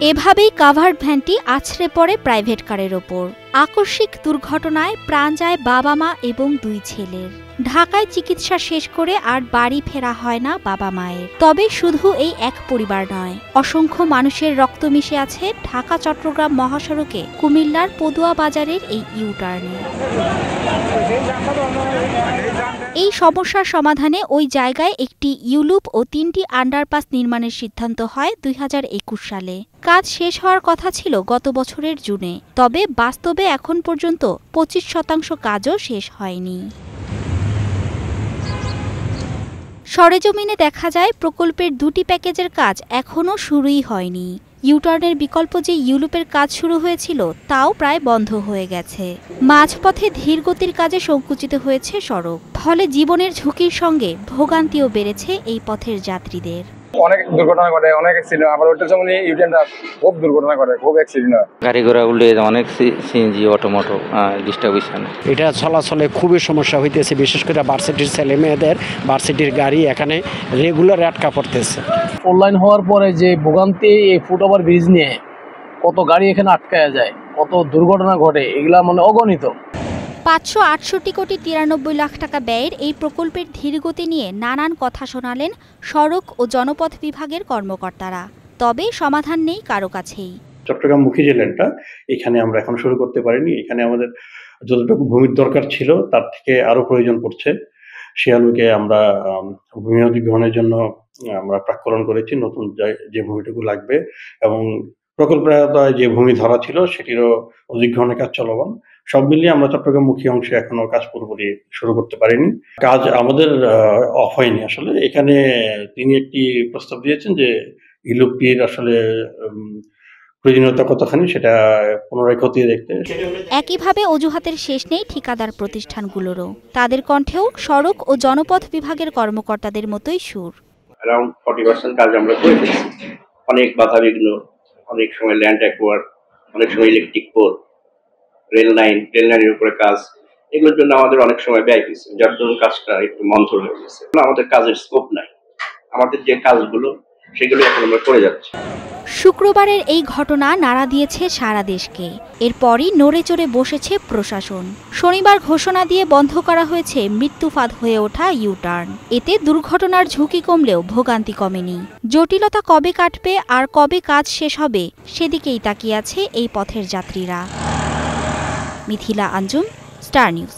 এভাবেই কাভার্ড ভ্যানটি আছড়ে পড়ে প্রাইভেট কারের ওপর। আকস্মিক দুর্ঘটনায় প্রাণ যায় বাবা মা এবং 2 ছেলের। ঢাকায় চিকিৎসা শেষ করে আর বাড়ি ফেরা হয় না বাবা মায়ের। তবে শুধু এই এক পরিবার নয়, অসংখ্য মানুষের রক্ত মিশে আছে ঢাকা চট্টগ্রাম মহাসড়কে কুমিল্লার পদুয়া বাজারের এই ইউটার্নে। এই সমস্যার সমাধানে ওই জায়গায় একটি ইউলুপ ও 3টি আন্ডারপাস নির্মাণের সিদ্ধান্ত হয় 2021 সালে। কাজ শেষ হওয়ার কথা ছিল গত বছরের জুনে, তবে বাস্তবে এখন পর্যন্ত 25% কাজও শেষ হয়নি। সরেজমিনে দেখা যায় প্রকল্পের 2টি প্যাকেজের কাজ এখনও শুরুই হয়নি। ইউটার্নের বিকল্প যে ইউলুপের কাজ শুরু হয়েছিল তাও প্রায় বন্ধ হয়ে গেছে। মাঝপথে ধীরগতির কাজে সংকুচিত হয়েছে সড়ক, ফলে জীবনের ঝুঁকির সঙ্গে ভোগান্তিও বেড়েছে এই পথের যাত্রীদের। অনেক দুর্ঘটনা ঘটে, অনেক অ্যাক্সিডেন্ট, আবার ওটার সঙ্গে ইউটার্নটা খুব দুর্ঘটনা ঘটে, খুব অ্যাক্সিডেন্ট হয়। গাড়ি ঘোড়া উল্টে অনেক সিএনজি অটোমোটো ডিস্টার্বেশন। এটা চলাচলে খুবই সমস্যা হইতেছে, বিশেষ করে ভার্সিটির ছেলে মেয়েদের ভার্সিটির গাড়ি এখানে রেগুলার আটকা পড়তেছে। অনলাইন হওয়ার পরে যে ভোগান্তি, এই ফুটওভার ব্রিজ নিয়ে কত গাড়ি এখানে আটকায়া যায়, কত দুর্ঘটনা ঘটে, এগুলা মানে অগণিত। 568 কোটি 93 লাখ টাকা ব্যয়ের এই প্রকল্পের ধীরগতি নিয়ে নানান কথা শোনালেন সড়ক ও জনপথ বিভাগের কর্মকর্তারা। তবে সমাধান নেই কারো কাছেই। চট্টগ্রামমুখী যে লেনটা এখানে আমরা এখন শুরু করতে পারিনি। এখানে আমাদের যতটুকু ভূমির দরকার ছিল তার থেকে আরো প্রয়োজন পড়ছে। শিয়ালুকে আমরা ভূমি অধিগ্রহণের জন্য আমরা প্রাক্কলন করেছি, নতুন যে ভূমিটুকু লাগবে, এবং প্রকল্পের আওতায় যে ভূমি ধরা ছিল সেটিরও অধিগ্রহণের কাজ চলমান। সব মিলিয়ে আমরা চট্টগ্রামমুখী অংশে এখনো কাজ পুরোপুরি শুরু করতে পারিনি। কাজ আমাদের অফ হয়নি। আসলে এখানে তিনি একটি প্রস্তাব দিয়েছেন যে ইউলুপির আসলে প্রয়োজনীয়তা কতখানি সেটা পুনরায় খতিয়ে দেখতে। একইভাবে অজুহাতের শেষ নেই ঠিকাদার প্রতিষ্ঠানগুলোরও। তাদের কণ্ঠেও সড়ক ও জনপথ বিভাগের কর্মকর্তাদের মতোই সুর। অ্যারাউন্ড 40% কাজ আমরা করে ফেলেছি। অনেক বাধাবিঘ্ন, অনেক সময় ল্যান্ড অ্যাকোয়ার, অনেক সময় ইলেকট্রিক পোল, রেল লাইনের উপরে কাজ, এগুলোর জন্য আমাদের অনেক সময় ব্যয় হয়েছে, যার জন্য কাজটা একটু মন্থর হয়ে গেছে। আমাদের কাজের স্কোপ নাই, আমাদের যে কাজগুলো সেগুলো এখন আমরা করে যাচ্ছি। শুক্রবারের এই ঘটনা নাড়া দিয়েছে সারা দেশকে। এরপরই নড়ে চড়ে বসেছে প্রশাসন। শনিবার ঘোষণা দিয়ে বন্ধ করা হয়েছে মৃত্যুফাদ হয়ে ওঠা ইউটার্ন। এতে দুর্ঘটনার ঝুঁকি কমলেও ভোগান্তি কমেনি। জটিলতা কবে কাটবে আর কবে কাজ শেষ হবে সেদিকেই তাকিয়ে আছে এই পথের যাত্রীরা। Mithila Anjum, star news.